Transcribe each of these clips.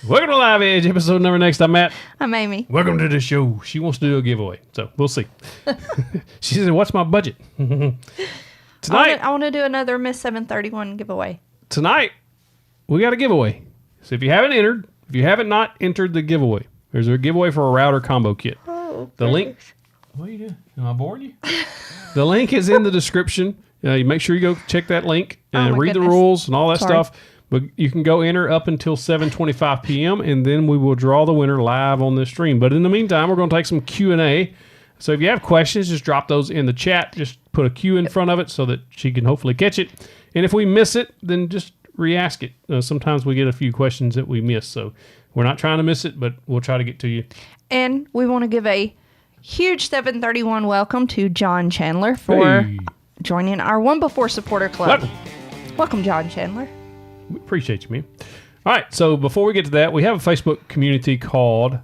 Welcome to Live Edge, episode number next. I'm Matt. I'm Amy. Welcome to the show. She wants to do a giveaway, so we'll see. She said, what's my budget? Tonight, I want to do another Miss 731 giveaway. Tonight, we got a giveaway. So if you haven't not entered the giveaway, there's a giveaway for a router combo kit. Oh, the link. What are you doing? Am I boring you? The link is in the description. You make sure you go check that link and read the rules and all that stuff. But you can go enter up until 7:25 p.m. and then we will draw the winner live on this stream. But in the meantime, we're going to take some Q&A. So if you have questions, just drop those in the chat. Just put a Q in front of it so that she can hopefully catch it. And if we miss it, then just re-ask it. Sometimes we get a few questions that we miss. So we're not trying to miss it, but we'll try to get to you. And we want to give a huge 731 welcome to John Chandler for joining our One Before supporter club. Welcome, John Chandler. We appreciate you, man. All right, so before we get to that, we have a Facebook community called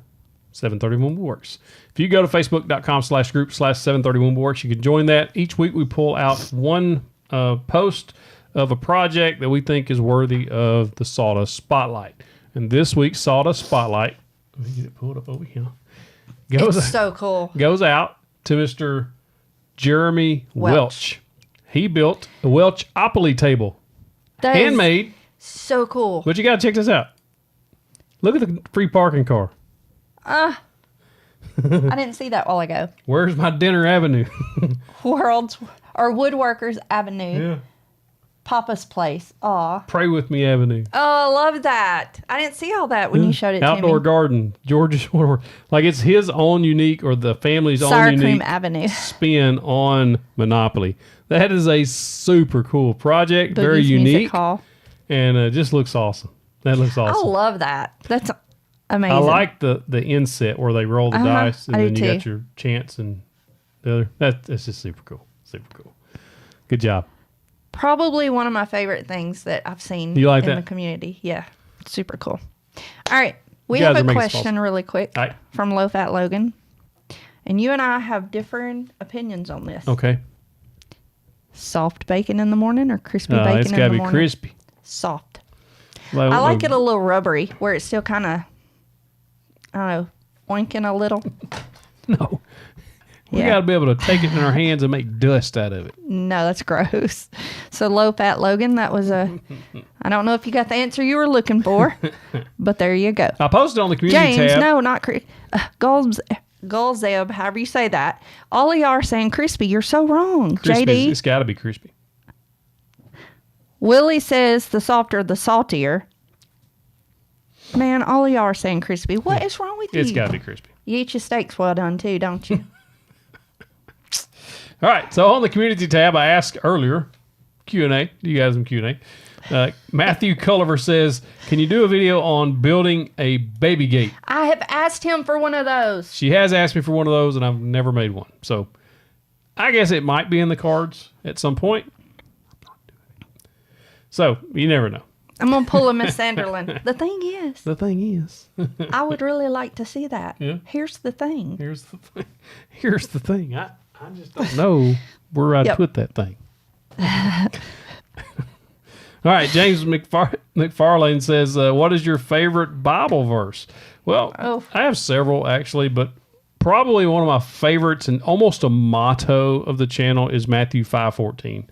731 Woodworks. If you go to facebook.com/group/731 Woodworks, you can join that. Each week we pull out one post of a project that we think is worthy of the Sawdust Spotlight. And this week's Sawdust Spotlight, let me get it pulled up over here. It's so cool. Goes out to Mr. Jeremy Welch. He built a Welchopoly table. That handmade. So cool. But you got to check this out. Look at the free parking car. I didn't see that while ago. Where's my dinner avenue? Woodworkers Avenue. Yeah. Papa's Place. Aw. Pray With Me Avenue. Oh, I love that. I didn't see all that when you showed it to me. Outdoor garden. George's. Like it's his own unique or the family's own unique Avenue. spin on Monopoly. That is a super cool project. Boogie's very unique. Music Hall. And it just looks awesome. That looks awesome. I love that. That's amazing. I like the inset where they roll the dice and then you got your chance and the other. That's just super cool. Super cool. Good job. Probably one of my favorite things that I've seen in the community. Yeah. Super cool. All right. We have a question really quick from Low Fat Logan. And you and I have differing opinions on this. Okay. Soft bacon in the morning or crispy bacon in the morning? It's got to be crispy. Soft. I like it a little rubbery where it's still kind of, I don't know, oinking a little. No. We got to be able to take it in our hands and make dust out of it. No, that's gross. So Low Fat Logan, that was I don't know if you got the answer you were looking for, but there you go. I posted on the community tab. James, no, not Gulzeb, however you say that. All of y'all are saying crispy. You're so wrong, crispy, JD. It's got to be crispy. Willie says the softer, the saltier. Man, all of y'all are saying crispy. What is wrong with you? It's got to be crispy. You eat your steaks well done too, don't you? All right. So on the community tab, I asked earlier, Q&A. You guys some Q&A. Matthew Culliver says, can you do a video on building a baby gate? I have asked him for one of those. She has asked me for one of those, and I've never made one. So I guess it might be in the cards at some point. So you never know. I'm going to pull a Miss Sanderlin. The thing is. I would really like to see that. Yeah. Here's the thing. I just don't know where I'd put that thing. All right, James McFarlane says, what is your favorite Bible verse? Well, I have several actually, but probably one of my favorites and almost a motto of the channel is Matthew 5:14.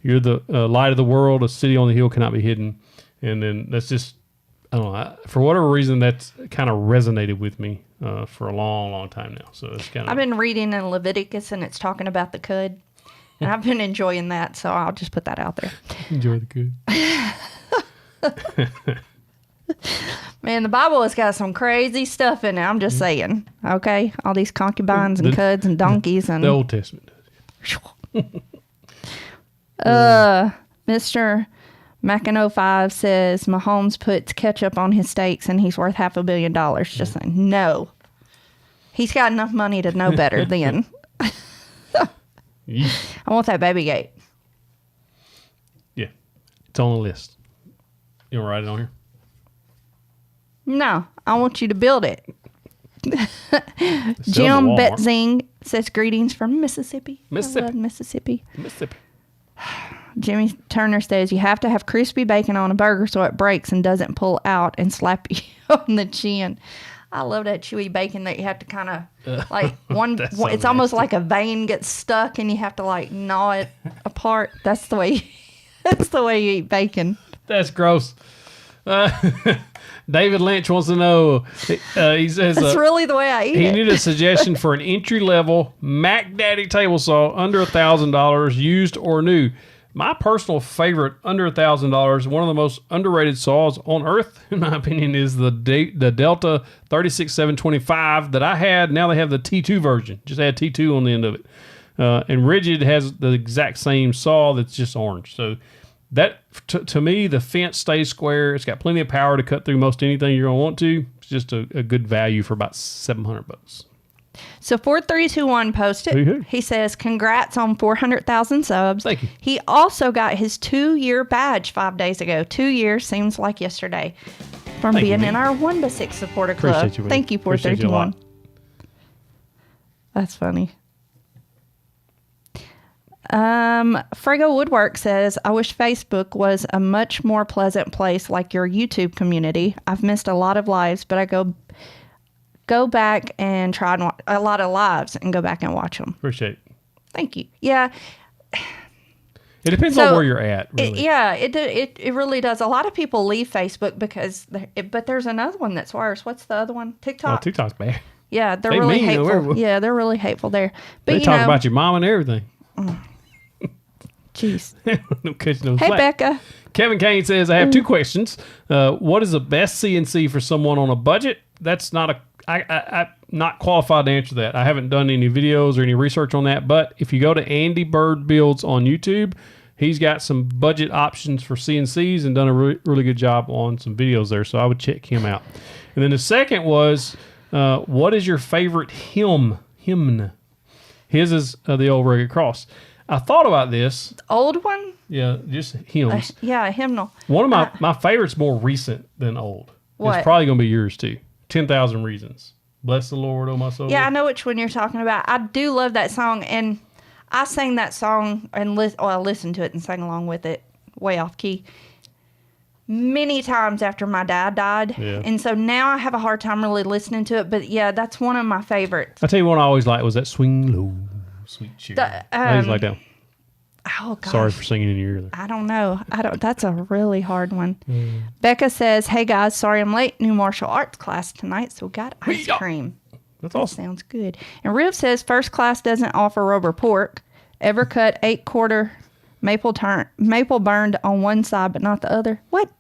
You're the light of the world. A city on the hill cannot be hidden. And then that's just, I don't know, for whatever reason, that's kind of resonated with me for a long, long time now. So it's kind of. I've been reading in Leviticus and it's talking about the cud. And I've been enjoying that, so I'll just put that out there. Enjoy the cud. Man, the Bible has got some crazy stuff in it. I'm just saying. Okay? All these concubines and cuds and donkeys. And the Old Testament does. Mr. Mackin05 says Mahomes puts ketchup on his steaks and he's worth $500 million. Just saying. No. He's got enough money to know better then. I want that baby gate. Yeah. It's on the list. You want to write it on here? No. I want you to build it. Jim Betzing says greetings from Mississippi. I love Mississippi. Jimmy Turner says you have to have crispy bacon on a burger so it breaks and doesn't pull out and slap you on the chin. I love that chewy bacon that you have to kind of like it's almost like a vein gets stuck and you have to like gnaw it apart. That's the way you eat bacon. That's gross. David Lynch wants to know. He says that's really the way I eat it. He needed a suggestion for an entry level Mac Daddy table saw under $1,000, used or new. My personal favorite under $1,000, one of the most underrated saws on earth, in my opinion, is the Delta 36725 that I had. Now they have the T2 version. Just add T2 on the end of it. And Ridgid has the exact same saw that's just orange. So that, to me, the fence stays square. It's got plenty of power to cut through most anything you're going to want to. It's just a good value for about $700. So 4321 posted. Woo-hoo. He says, congrats on 400,000 subs. Thank you. He also got his 2-year badge 5 days ago. 2 years seems like yesterday from being in our 1 to 6 supporter club. Appreciate you, Thank you, 4321. That's funny. Frego Woodwork says, I wish Facebook was a much more pleasant place like your YouTube community. I've missed a lot of lives, but I go back and try and watch a lot of lives and go back and watch them. Appreciate it. Thank you. Yeah. It depends on where you're at, really. It really does. A lot of people leave Facebook because, but there's another one that's worse. What's the other one? TikTok. Oh, TikTok's bad. Yeah, they're really hateful. Yeah, they're really hateful there. But they talk about your mom and everything. Jeez. Hey, Becca. Kevin Kane says, I have 2 questions. What is the best CNC for someone on a budget? That's not I'm not qualified to answer that. I haven't done any videos or any research on that. But if you go to Andy Bird Builds on YouTube, he's got some budget options for CNCs and done a really good job on some videos there. So I would check him out. And then the second was, what is your favorite hymn? His is the old rugged cross. I thought about this. The old one? Yeah, just hymns. Yeah, hymnal. One of my favorites more recent than old. What? It's probably going to be yours too. 10,000 Reasons. Bless the Lord, oh my soul. Yeah, I know which one you're talking about. I do love that song, and I sang that song and I listened to it and sang along with it, way off key, many times after my dad died. Yeah. And so now I have a hard time really listening to it, but yeah, that's one of my favorites. I tell you one I always liked was that Swing Low, Sweet Cheer. I always like that one. Oh, gosh. Sorry for singing in your ear. I don't know. That's a really hard one. Becca says, hey guys, sorry I'm late. New martial arts class tonight, so got ice cream. That's awesome. Sounds good. And Riv says, first class doesn't offer rubber pork. Ever cut 8-quarter maple burned on one side but not the other? What?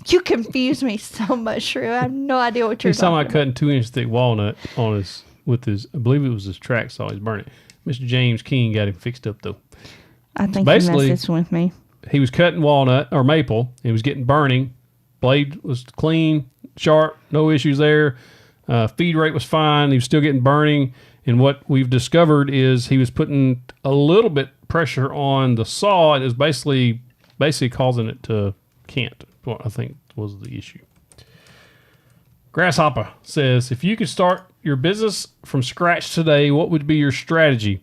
You confuse me so much, Riv. I have no idea what you're talking about. He's talking about cutting 2-inch thick walnut on with his, I believe it was his track saw. He's burning it. Mr. James King got him fixed up though. I think he messes with me. He was cutting walnut or maple. He was getting burning. Blade was clean, sharp, no issues there. Feed rate was fine. He was still getting burning. And what we've discovered is he was putting a little bit pressure on the saw. And it was basically causing it to cant. What I think was the issue. Grasshopper says, if you could start your business from scratch today, what would be your strategy?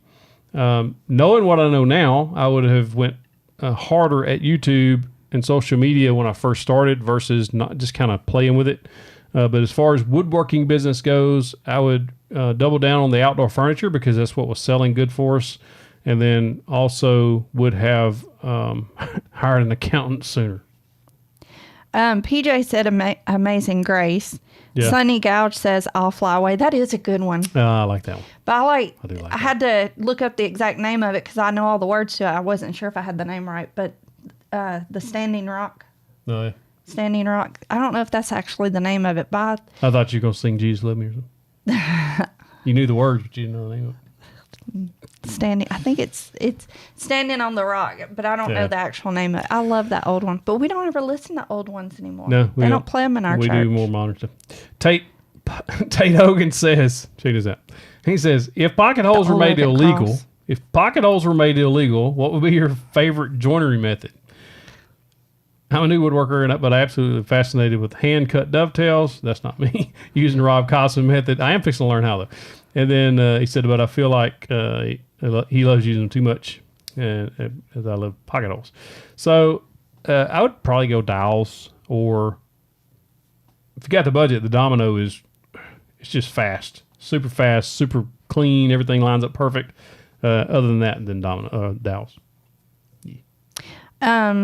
Knowing what I know now, I would have went harder at YouTube and social media when I first started versus not just kind of playing with it. But as far as woodworking business goes, I would double down on the outdoor furniture because that's what was selling good for us. And then also would have hired an accountant sooner. PJ said Amazing Grace. Yeah. Sunny Gouge says I'll Fly Away. That is a good one. I like that one. But I had to look up the exact name of it because I know all the words to it. I wasn't sure if I had the name right. But the Standing Rock. Oh, yeah. Standing Rock. I don't know if that's actually the name of it. But I thought you were going to sing Jesus Love Me or something. You knew the words, but you didn't know the name of it. Standing, I think it's Standing on the Rock, but I don't know the actual name of it. I love that old one, but we don't ever listen to old ones anymore. No, they don't play them in our church. We do more modern stuff. Tate Hogan says, check this out. He says, if pocket holes were made illegal, what would be your favorite joinery method? I'm a new woodworker, but I'm absolutely fascinated with hand-cut dovetails. That's not me. Using the Rob Cosson method. I am fixing to learn how, though. And then he said, but I feel like he loves using them too much. as I love pocket holes. So I would probably go dowels, or if you got the budget, the Domino it's just fast, super clean. Everything lines up perfect. Other than that, then dowels. Yeah.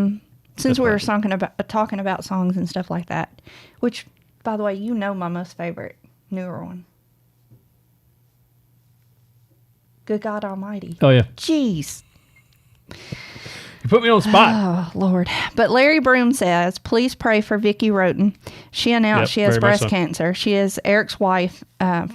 Since we were talking about songs and stuff like that, which, by the way, my most favorite newer one. Good God Almighty. Oh, yeah. Jeez. You put me on the spot. Oh, Lord. But Larry Broom says, please pray for Vicki Roten. She announced she has breast cancer. She is Eric's wife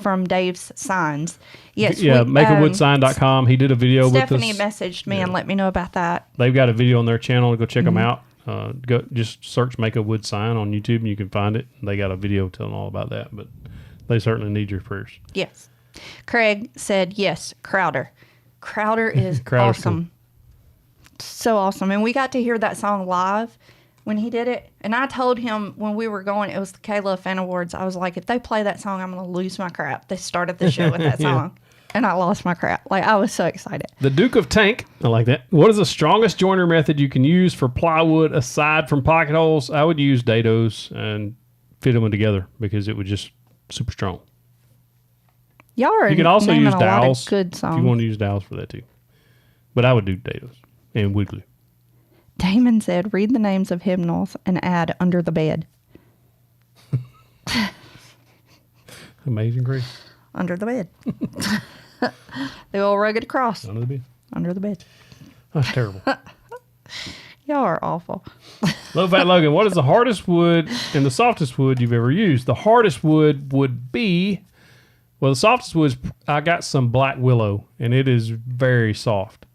from Dave's Signs. Yes. Yeah, makeawoodsign.com. He did a video with us. Stephanie messaged me and let me know about that. They've got a video on their channel. Go check them out. Go just search Make a Wood Sign on YouTube and you can find it. They got a video telling all about that, but they certainly need your prayers. Yes. Craig said, yes, Crowder. Crowder is awesome. Cool. So awesome. And we got to hear that song live when he did it. And I told him when we were going, it was the K-Love Fan Awards, I was like, if they play that song, I'm going to lose my crap. They started the show with that song. And I lost my crap. Like, I was so excited. The Duke of Tank. I like that. What is the strongest joiner method you can use for plywood aside from pocket holes? I would use dados and fit them together because it would just super strong. Y'all are You can also use dowels. Good songs. If you want to use dowels for that too. But I would do dados and wood glue. Damon said, read the names of hymnals and add under the bed. Amazing Grace. Under the bed. The old rugged cross. Under the bed. Under the bed. That's terrible. Y'all are awful. Low Fat Logan, what is the hardest wood and the softest wood you've ever used? The hardest wood would be, well, the softest wood is, I got some black willow, and it is very soft.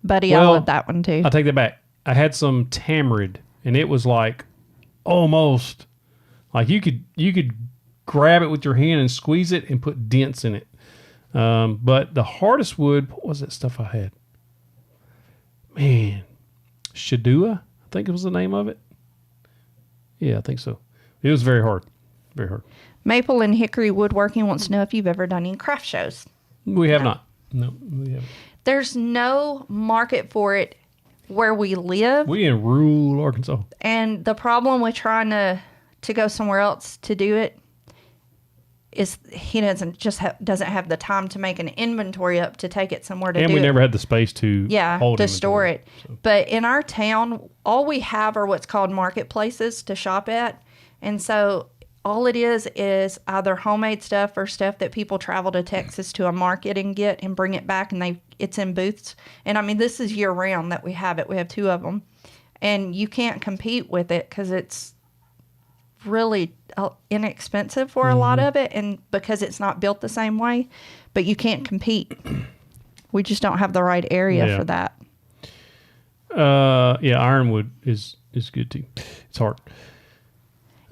Buddy, I love that one too. I take that back. I had some tamarind, and it was like almost like you could grab it with your hand and squeeze it and put dents in it. But the hardest wood, what was that stuff I had? Man, Shadua, I think it was the name of it. Yeah, I think so. It was very hard. Very hard. Maple and Hickory Woodworking wants to know if you've ever done any craft shows. We have not. No, we haven't. There's no market for it where we live. We in rural Arkansas. And the problem with trying to go somewhere else to do it is he doesn't have the time to make an inventory up to take it somewhere to do it. And we never had the space to hold to inventory, store it. So. But in our town, all we have are what's called marketplaces to shop at. And so all it is either homemade stuff or stuff that people travel to Texas to a market and get and bring it back, and it's in booths. And I mean, this is year round that we have it. We have 2 of them. And you can't compete with it because it's really inexpensive for a lot of it, and because it's not built the same way, but you can't compete. We just don't have the right area for that. Ironwood is good too. It's hard.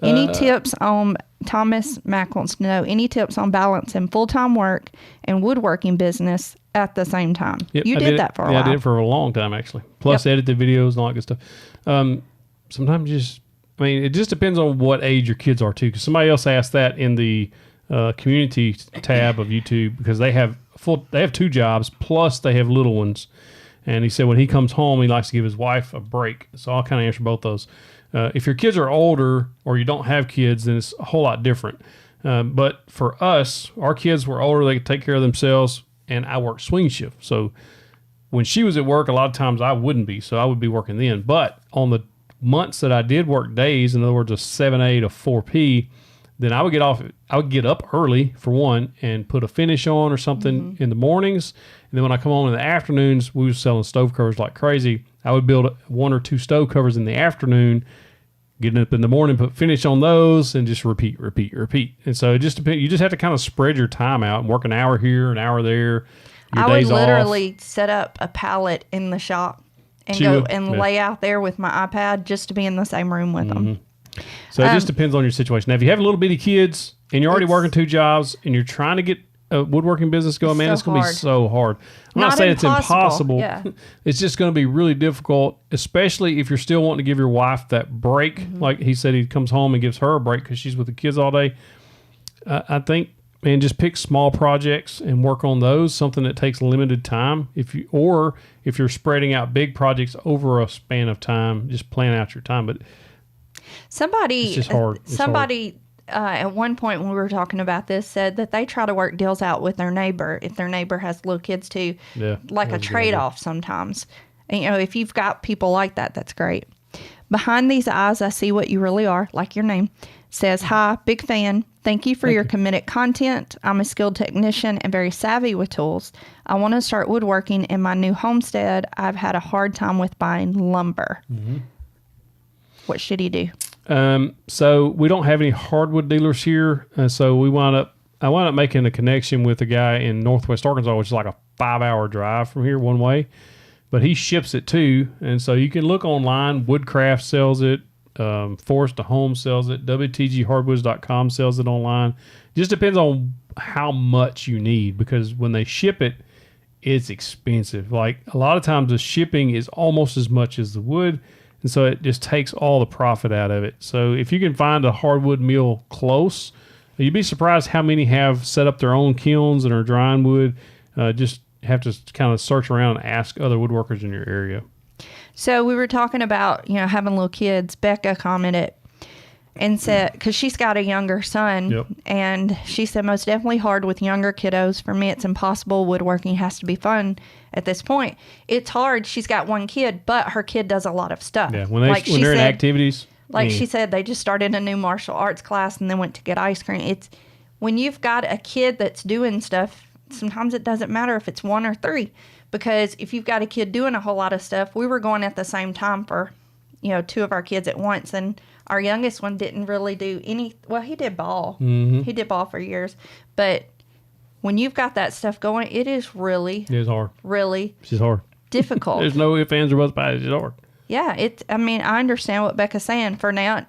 Any tips on, Thomas Mack wants to know, any tips on balancing full-time work and woodworking business at the same time? Yep, You did that for a while. Yeah, I did it for a long time, actually. Plus edit the videos and all that good stuff. Sometimes it just depends on what age your kids are too. Because somebody else asked that in the community tab of YouTube, because they have 2 jobs plus they have little ones. And he said when he comes home, he likes to give his wife a break. So I'll kind of answer both those. If your kids are older or you don't have kids, then it's a whole lot different. But for us, our kids were older. They could take care of themselves, and I worked swing shift. So when she was at work, a lot of times I wouldn't be. So I would be working then. But on the months that I did work days, in other words, a 7A to 4P, then I would get up early for one and put a finish on or something in the mornings. And then when I come home in the afternoons, we were selling stove covers like crazy. I would build 1 or 2 stove covers in the afternoon, getting up in the morning, put finish on those, and just repeat. And so it just depends. You just have to kind of spread your time out and work an hour here, an hour there. I would literally set up a pallet in the shop and lay out there with my iPad just to be in the same room with them. So it just depends on your situation. Now, if you have little bitty kids and you're already working 2 jobs and you're trying to get a woodworking business going, man, it's going to be so hard. I'm not saying it's impossible. Yeah. It's just going to be really difficult, especially if you're still wanting to give your wife that break. Like he said, he comes home and gives her a break because she's with the kids all day. I think and just pick small projects and work on those, something that takes limited time. If you're spreading out big projects over a span of time, just plan out your time. But it's just hard. Somebody at one point when we were talking about this said that they try to work deals out with their neighbor if their neighbor has little kids too, like a trade-off sometimes. And, if you've got people like that, that's great. Behind these eyes, I see what you really are, like your name. Says, hi, big fan. Thank you for your committed content. I'm a skilled technician and very savvy with tools. I want to start woodworking in my new homestead. I've had a hard time with buying lumber. Mm-hmm. What should he do? So we don't have any hardwood dealers here. So I wound up making a connection with a guy in Northwest Arkansas, which is like a 5-hour drive from here one way. But he ships it too. And so you can look online. Woodcraft sells it. Forest to Home sells it. WTGHardwoods.com sells it online. Just depends on how much you need, because when they ship it, it's expensive. Like a lot of times the shipping is almost as much as the wood. And so it just takes all the profit out of it. So if you can find a hardwood mill close, you'd be surprised how many have set up their own kilns and are drying wood. Just have to kind of search around and ask other woodworkers in your area. So we were talking about, having little kids. Becca commented and said, because she's got a younger son, and she said, most definitely hard with younger kiddos. For me, it's impossible. Woodworking has to be fun at this point. It's hard. She's got one kid, but her kid does a lot of stuff. Yeah, when they're in activities. Like she said, they just started a new martial arts class and then went to get ice cream. It's when you've got a kid that's doing stuff, sometimes it doesn't matter if it's 1 or 3. Because if you've got a kid doing a whole lot of stuff, we were going at the same time for, 2 of our kids at once. And our youngest one didn't really do he did ball. Mm-hmm. He did ball for years. But when you've got that stuff going, it is hard. Really. It's hard. Difficult. There's no ifs, ands, or buts about it. It's hard. Yeah. I understand what Becca's saying. For now,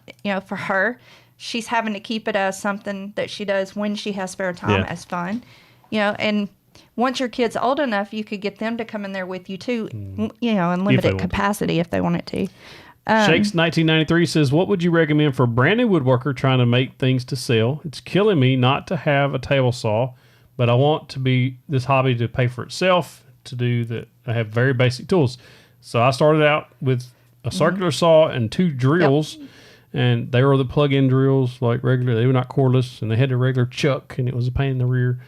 for her, she's having to keep it as something that she does when she has spare time as fun. And once your kid's old enough, you could get them to come in there with you too, in limited capacity if they wanted to. Shakes 1993 says, what would you recommend for a brand new woodworker trying to make things to sell? It's killing me not to have a table saw, but I want this hobby to pay for itself. To do that, I have very basic tools. So I started out with a circular saw and 2 drills, and they were the plug-in drills, like regular. They were not cordless, and they had a regular chuck, and it was a pain in the rear.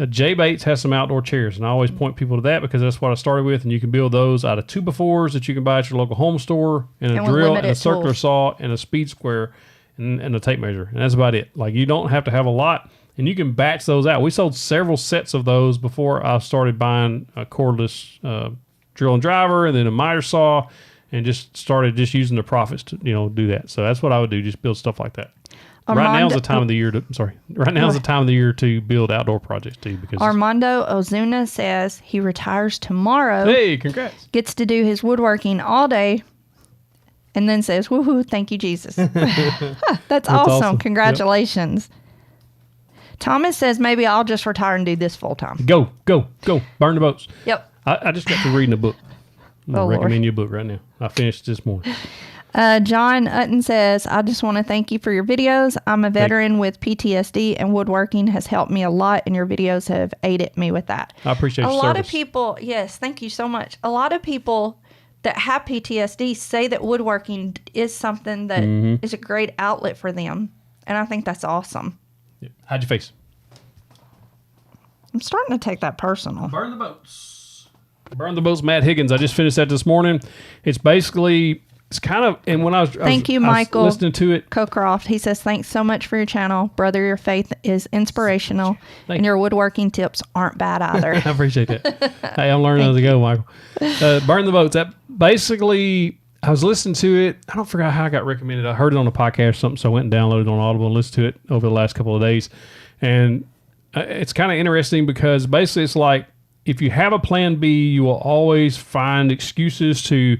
J-Bates has some outdoor chairs, and I always point people to that because that's what I started with, and you can build those out of 2x4s that you can buy at your local home store, and a drill, and a circular saw, and a speed square, and a tape measure, and that's about it. Like, you don't have to have a lot, and you can batch those out. We sold several sets of those before I started buying a cordless drill and driver, and then a miter saw, and just started using the profits to do that. So that's what I would do, just build stuff like that. Right now is the time of the year to build outdoor projects too. Because Armando Ozuna says he retires tomorrow. Hey, congrats! Gets to do his woodworking all day, and then says, "Woohoo! Thank you, Jesus." That's awesome! Congratulations. Yep. Thomas says maybe I'll just retire and do this full time. Go! Burn the boats. Yep. I just got to reading a book. I'm gonna recommend you a book right now. I finished this morning. John Utton says, I just want to thank you for your videos. I'm a veteran with PTSD, and woodworking has helped me a lot, and your videos have aided me with that. I appreciate your service. A lot of people, yes, thank you so much. A lot of people that have PTSD say that woodworking is something that is a great outlet for them, and I think that's awesome. Yeah. Hide your face. I'm starting to take that personal. Burn the boats. Burn the boats, Matt Higgins. I just finished that this morning. It's basically... It's kind of, and when I was Michael listening to it. Cocroft, he says, thanks so much for your channel. Brother, your faith is inspirational, and your woodworking tips aren't bad either. I appreciate that. Hey, I'm learning as I go, Michael. Burn the boats. That basically, I was listening to it. I don't forget how I got recommended. I heard it on a podcast or something, so I went and downloaded it on Audible and listened to it over the last couple of days. And it's kind of interesting because basically it's like, if you have a plan B, you will always find excuses to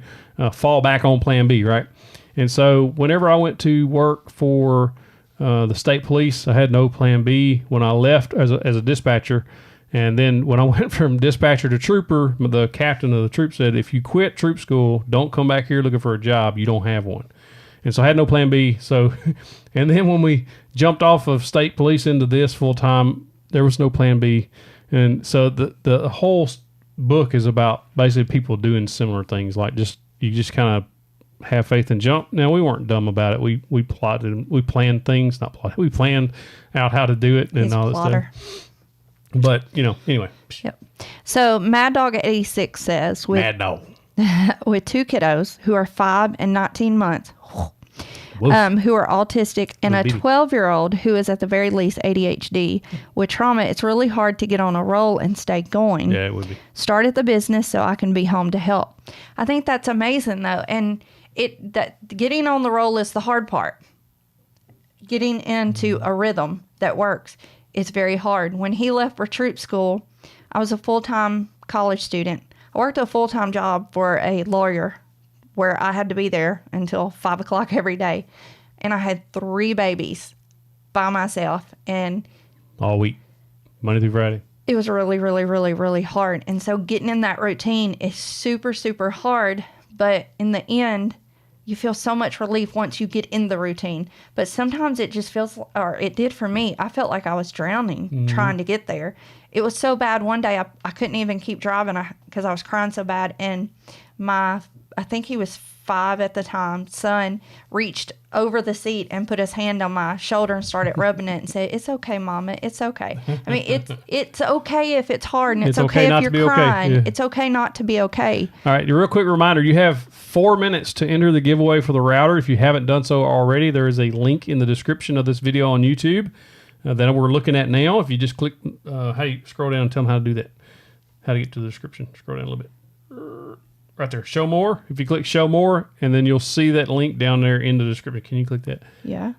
fall back on plan B, right? And so whenever I went to work for the state police, I had no plan B. When I left as a dispatcher, and then when I went from dispatcher to trooper, the captain of the troop said, if you quit troop school, don't come back here looking for a job. You don't have one. And so I had no plan B. So, and then when we jumped off of state police into this full time, there was no plan B. And so the whole book is about basically people doing similar things, like you just kind of have faith and jump. Now, we weren't dumb about it. We planned things, we planned out how to do it and all that stuff. But, anyway. Yep. So Mad Dog 86 says, Mad Dog. with 2 kiddos who are 5 and 19 months, who are autistic, and a 12-year-old who is at the very least ADHD. With trauma, it's really hard to get on a roll and stay going. Yeah, it would be. Started the business so I can be home to help. I think that's amazing, though. And that getting on the roll is the hard part. Getting into a rhythm that works is very hard. When he left for troop school, I was a full-time college student. I worked a full-time job for a lawyer where I had to be there until 5 o'clock every day. And I had 3 babies by myself. And all week, Monday through Friday. It was really, really, really, really hard. And so getting in that routine is super, super hard. But in the end, you feel so much relief once you get in the routine. But sometimes it just feels, or it did for me, I felt like I was drowning trying to get there. It was so bad. One day I couldn't even keep driving because I was crying so bad. And I think he was 5 at the time, son reached over the seat and put his hand on my shoulder and started rubbing it and said, "It's okay, Mama. It's okay." I mean, it's okay if it's hard, and it's okay if you're crying. Yeah. It's okay not to be okay. All right, a real quick reminder, you have 4 minutes to enter the giveaway for the router. If you haven't done so already, there is a link in the description of this video on YouTube that we're looking at now. If you just click, hey, scroll down and tell them how to do that, how to get to the description. Scroll down a little bit. Right there, show more. If you click show more, and then you'll see that link down there in the description. Can you click that? Yeah.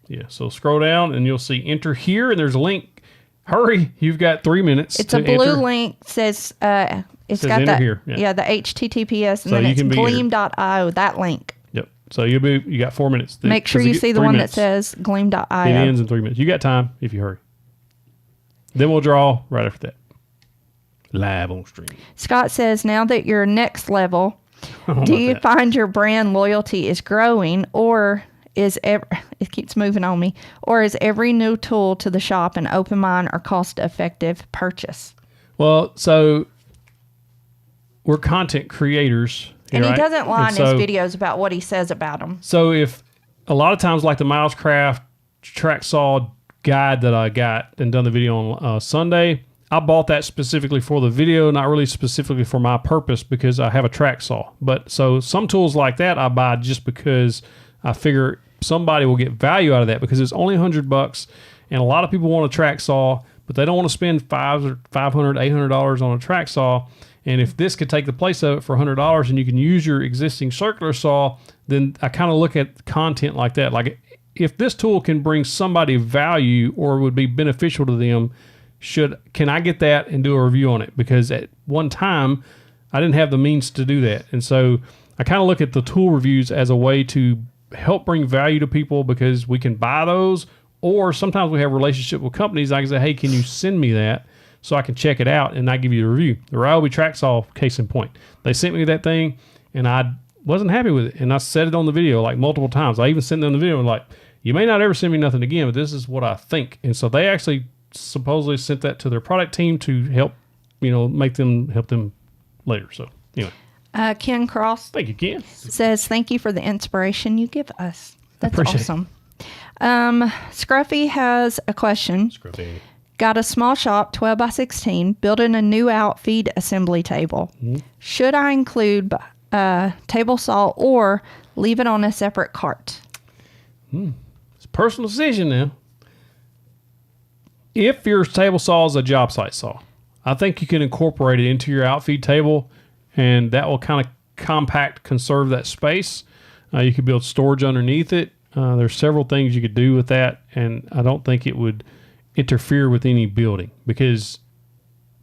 Yeah, so scroll down and you'll see enter here, and there's a link. Hurry, you've got 3 minutes. It's a blue link. Says it's got that here. Yeah, the HTTPS, and then it's gleam.io, that link. Yep. So you got 4 minutes. Make sure you see the one that says gleam.io. It ends in 3 minutes. You got time if you hurry. Then we'll draw right after that. Live on stream. Scott says, now that you're next level, do you find your brand loyalty is growing, or it keeps moving on me, or is every new tool to the shop an open mind or cost-effective purchase? Well, so we're content creators. And he doesn't lie in his videos about what he says about them. So if a lot of times, like the Milescraft track saw guide that I got and done the video on Sunday, I bought that specifically for the video, not really specifically for my purpose, because I have a track saw. But so some tools like that I buy just because I figure somebody will get value out of that, because it's only $100, and a lot of people want a track saw, but they don't want to spend $500, $800 on a track saw. And if this could take the place of it for $100 and you can use your existing circular saw, then I kind of look at content like that. Like, if this tool can bring somebody value or would be beneficial to them, can I get that and do a review on it? Because at one time, I didn't have the means to do that. And so I kind of look at the tool reviews as a way to help bring value to people, because we can buy those, or sometimes we have a relationship with companies. I can say, hey, can you send me that so I can check it out and I give you the review? The Ryobi track saw, case in point. They sent me that thing and I wasn't happy with it. And I said it on the video like multiple times. I even sent them the video and like, you may not ever send me nothing again, but this is what I think. And so they actually supposedly sent that to their product team to help, help them later. So anyway. Ken Cross. Thank you, Ken. Says, thank you for the inspiration you give us. That's awesome. Scruffy has a question. Scruffy. Got a small shop, 12 by 16, building a new outfeed assembly table. Mm-hmm. Should I include table saw or leave it on a separate cart? It's a personal decision now. If your table saw is a job site saw, I think you can incorporate it into your outfeed table, and that will kind of compact, conserve that space. You could build storage underneath it. There's several things you could do with that, and I don't think it would interfere with any building, because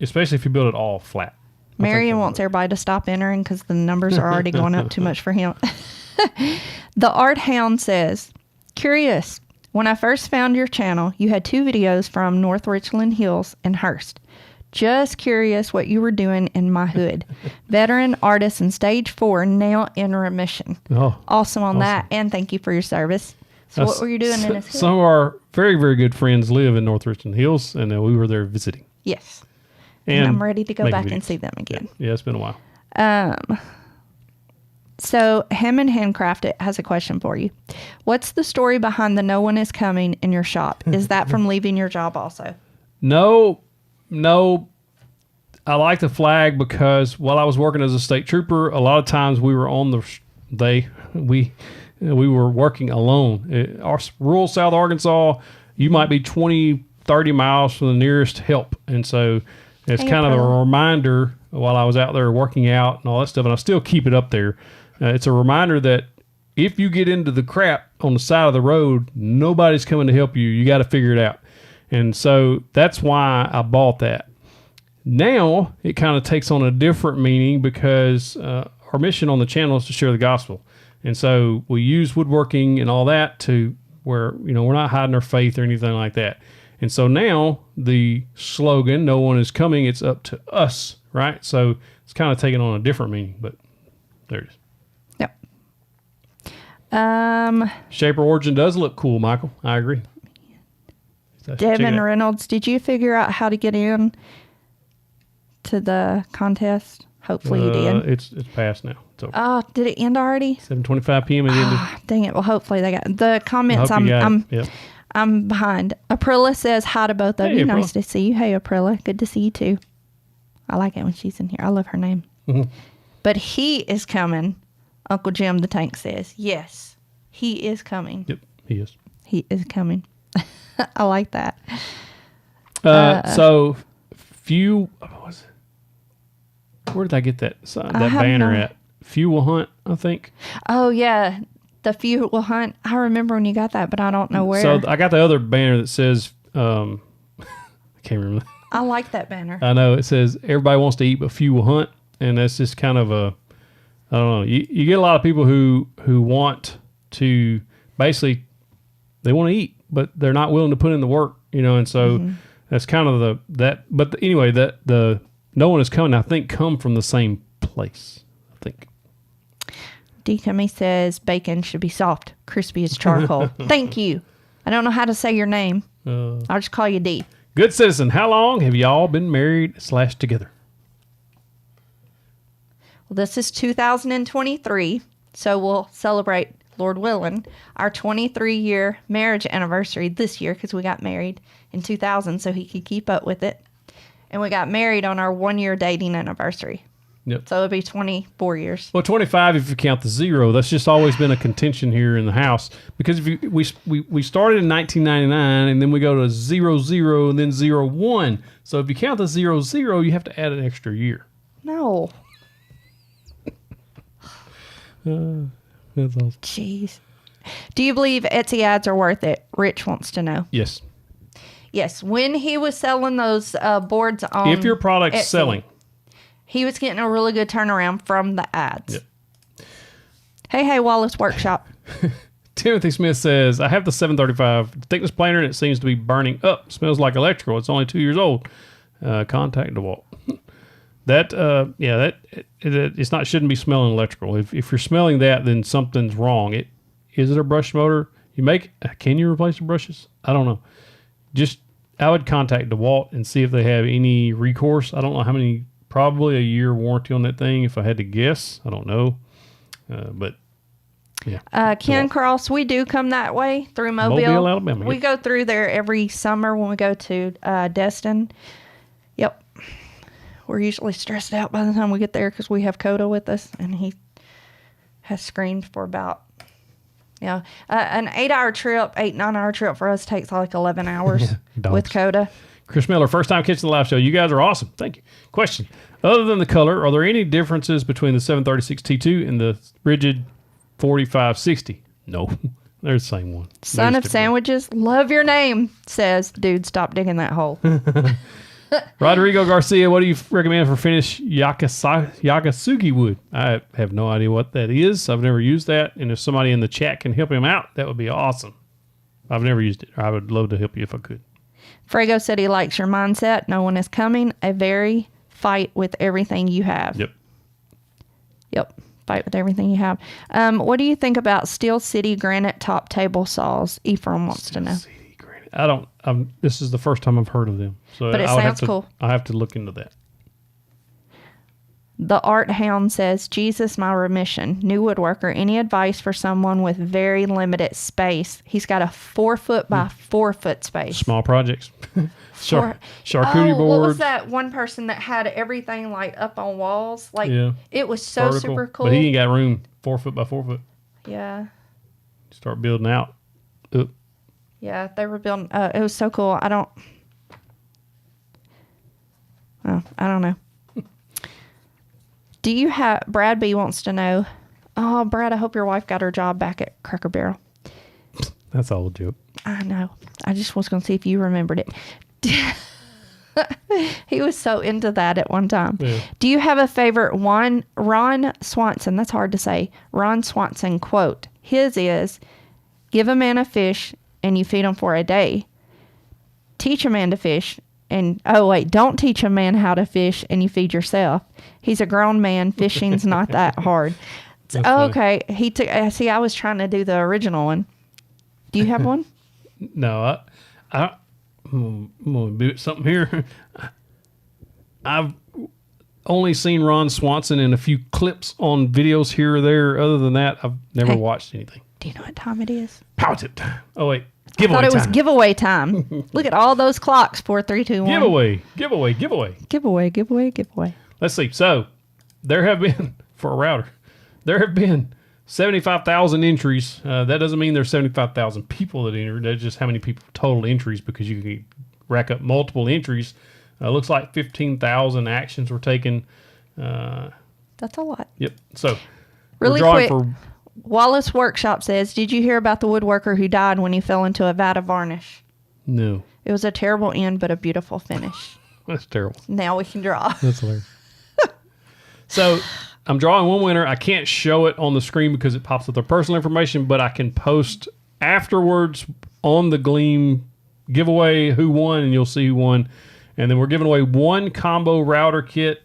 especially if you build it all flat. Marion wants everybody to stop entering because the numbers are already going up too much for him. The Art Hound says, curious, when I first found your channel, you had 2 videos from North Richland Hills and Hearst. Just curious what you were doing in my hood. Veteran artist in stage 4, now in remission. Awesome on that, and thank you for your service. So what were you doing in his Some of our very, very good friends live in North Richland Hills, and we were there visiting. Yes. And I'm ready to go back and see them again. Yeah, it's been a while. So Hem and Handcrafted has a question for you. What's the story behind the no one is coming in your shop? Is that from leaving your job also? No. I like the flag because while I was working as a state trooper, a lot of times we were on we were working alone. Our rural South Arkansas, you might be 20, 30 miles from the nearest help. And so it's kind of a reminder while I was out there working out and all that stuff, and I still keep it up there. It's a reminder that if you get into the crap on the side of the road, nobody's coming to help you. You got to figure it out. And so that's why I bought that. Now it kind of takes on a different meaning because our mission on the channel is to share the gospel. And so we use woodworking and all that to where, we're not hiding our faith or anything like that. And so now the slogan, no one is coming, it's up to us, right? So it's kind of taking on a different meaning, but there it is. Yep. Shaper Origin does look cool, Michael. I agree. Devin Reynolds, did you figure out how to get in to the contest? Hopefully you did. It's passed now. It's over. Oh, did it end already? 7:25 p.m. It ended. Dang it. Well, hopefully they got the comments. I'm behind. Aprilla says hi to both of you. Aprilla. Nice to see you. Hey, Aprilla. Good to see you too. I like it when she's in here. I love her name. Mm-hmm. But he is coming. Uncle Jim the Tank says, yes, he is coming. Yep, he is. He is coming. I like that. So, few. Where did I get that banner at? Fuel Hunt, I think. Oh, yeah. The Fuel Hunt. I remember when you got that, but I don't know where. So, I got the other banner that says, I can't remember. I like that banner. I know. It says, everybody wants to eat but Fuel Hunt. And that's just kind of I don't know. You get a lot of people who want to basically, they want to eat, but they're not willing to put in the work, and so that's kind of but anyway, the no one is coming, I think, come from the same place, I think. D. Cummy says bacon should be soft, crispy as charcoal. Thank you. I don't know how to say your name. I'll just call you D. Good citizen. How long have y'all been married / together? Well, this is 2023, so we'll celebrate, Lord willing, our 23-year marriage anniversary this year because we got married in 2000 so he could keep up with it. And we got married on our 1-year dating anniversary. Yep. So it'll be 24 years. Well, 25 if you count the 0. That's just always been a contention here in the house because if we started in 1999 and then we go to 00 and then 01. So if you count the 00, you have to add an extra year. No. That's awesome. Jeez. Do you believe Etsy ads are worth it? Rich wants to know. Yes. Yes. When he was selling those boards on if your product's Etsy, selling, he was getting a really good turnaround from the ads. Yep. Hey, Wallace Workshop. Timothy Smith says, I have the 735 thickness planer and it seems to be burning up. Smells like electrical. It's only 2 years old. Contact DeWalt. It's not, shouldn't be smelling electrical. If you're smelling that, then something's wrong. Is it a brush motor? Can you replace the brushes? I don't know. I would contact DeWalt and see if they have any recourse. I don't know how many, probably a year warranty on that thing. If I had to guess, I don't know. But yeah. Ken Cross, we do come that way through Mobile, Alabama. We go through there every summer when we go to Destin. Yep. We're usually stressed out by the time we get there because we have Coda with us, and he has screamed for about, an 8-hour trip, 9-hour trip for us takes like 11 hours with Coda. Chris Miller, first time catching the live show. You guys are awesome. Thank you. Question. Other than the color, are there any differences between the 736 T2 and the Ridgid 4560? No. They're the same one. Son of Sandwiches, love your name, says, dude, stop digging that hole. Rodrigo Garcia, what do you recommend for finished Yakasugi wood? I have no idea what that is. I've never used that. And if somebody in the chat can help him out, that would be awesome. I've never used it. I would love to help you if I could. Frago said he likes your mindset. No one is coming. A very fight with everything you have. Yep. Fight with everything you have. What do you think about Steel City granite top table saws? Ephraim wants to know. City granite. I don't. This is the first time I've heard of them. So but it sounds cool. I have to look into that. The Art Hound says, Jesus, my remission. New woodworker, any advice for someone with very limited space? He's got a 4 foot by 4 foot space. Small projects. Charcuterie board. What was that one person that had everything like up on walls? Like it was so vertical, super cool. But he ain't got room 4 foot by 4 foot. Yeah. Start building out. Oop. Yeah, they were building. It was so cool. I don't know. Do you have, Brad B wants to know, oh, Brad, I hope your wife got her job back at Cracker Barrel. That's all a joke. I know. I just was going to see if you remembered it. He was so into that at one time. Yeah. Do you have a favorite Ron Swanson, that's hard to say, Ron Swanson quote? His is, give a man a fish and you feed him for a day. Teach a man to fish. And, don't teach a man how to fish and you feed yourself. He's a grown man. Fishing's not that hard. Okay. He took, see, I was trying to do the original one. Do you have one? No, I'm going to do something here. I've only seen Ron Swanson in a few clips on videos here or there. Other than that, I've never watched anything. Do you know what time it is? How is it? Oh, wait. I thought it was giveaway time. Look at all those clocks. 4, 3, 2, 1. Giveaway. Let's see. So there have been, for a router, there have been 75,000 entries. That doesn't mean there's 75,000 people that entered. That's just how many people total entries, because you can rack up multiple entries. Looks like 15,000 actions were taken. That's a lot. Yep. So really quick. Wallace Workshop says, did you hear about the woodworker who died when he fell into a vat of varnish? No. It was a terrible end, but a beautiful finish. That's terrible. Now we can draw. That's hilarious. So I'm drawing one winner. I can't show it on the screen because it pops up their personal information, but I can post afterwards on the Gleam giveaway who won, and you'll see who won. And then we're giving away one combo router kit.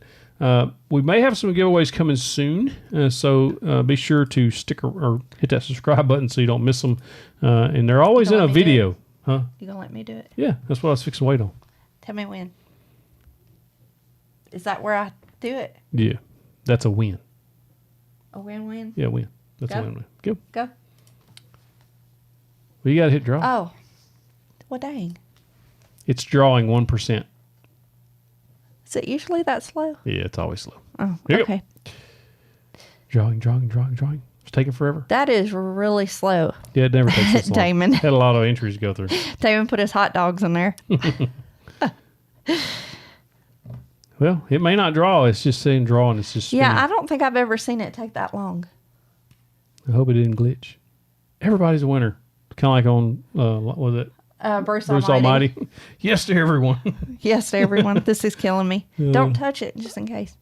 We may have some giveaways coming soon, so be sure to stick or hit that subscribe button so you don't miss them. And they're always in a video. Huh? You gonna let me do it? Yeah, that's what I was fixing to wait on. Tell me when. Is that where I do it? Yeah, that's a win. A win-win? Yeah, win. That's a win-win. Go. Well, you got to hit draw. Oh, well, dang. It's drawing 1%. Is it usually that slow? Yeah, it's always slow. Oh, okay. Drawing. It's taking forever. That is really slow. Yeah, it never takes this long. Damon. Had a lot of entries to go through. Damon put his hot dogs in there. Well, it may not draw. It's just saying draw, and it's just spinning. Yeah, I don't think I've ever seen it take that long. I hope it didn't glitch. Everybody's a winner. Kind of like on, what was it? Bruce Almighty. Yes to everyone. Yes to everyone. This is killing me. Don't touch it, just in case.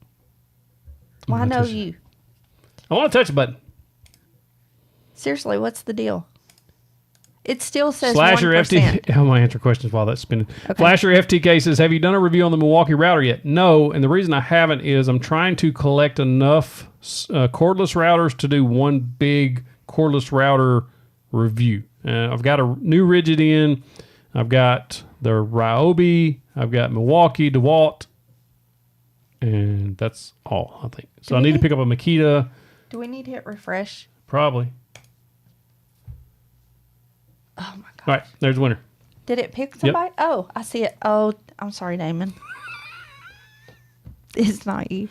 Well, I know you. I want to touch a button. Seriously, what's the deal? It still says Slasher 1%. FTK. I'm going to answer questions while that's spinning. Okay. Flasher FTK says, have you done a review on the Milwaukee router yet? No, and the reason I haven't is I'm trying to collect enough cordless routers to do one big cordless router review. I've got a new Ridgid in. I've got the Ryobi. I've got Milwaukee, DeWalt. And that's all, I think. So I need to pick up a Makita. Do we need to hit refresh? Probably. Oh, my God. All right, there's the winner. Did it pick somebody? Yep. Oh, I see it. Oh, I'm sorry, Damon. It's not you.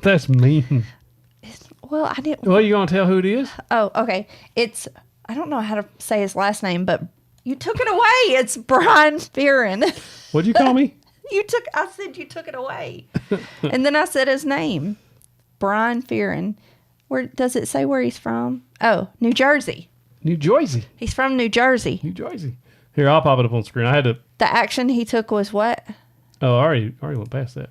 That's mean. Well, I didn't. Well, you going to tell who it is? Oh, okay. I don't know how to say his last name, but you took it away. It's Brian Fearon. What'd you call me? I said you took it away. And then I said his name. Brian Fearon. Where does it say where he's from? Oh, New Jersey. New Jersey. He's from New Jersey. New Jersey. Here, I'll pop it up on screen. I had to. The action he took was what? Oh, I already went past that.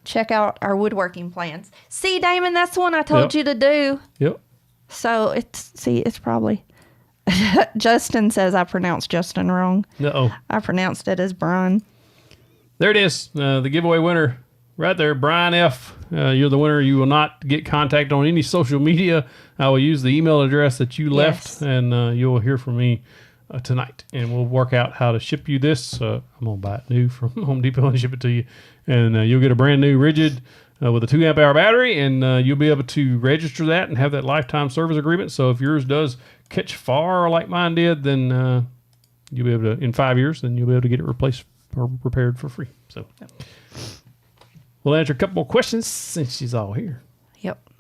Check out our woodworking plans. See, Damon, that's the one I told you to do. Yep. So it's probably. Justin says I pronounced Justin wrong. Uh-oh. I pronounced it as Brian. There it is. The giveaway winner Right there, Brian F. You're the winner. You will not get contacted on any social media. I will use the email address that you left, and you will hear from me tonight. And we'll work out how to ship you this. I'm going to buy it new from Home Depot and ship it to you. And you'll get a brand new Ridgid with a 2 amp hour battery, and you'll be able to register that and have that lifetime service agreement. So if yours does catch fire like mine did, then you'll be able to, in 5 years, then you'll be able to get it replaced or repaired for free. So we'll answer a couple more questions since she's all here. Yep.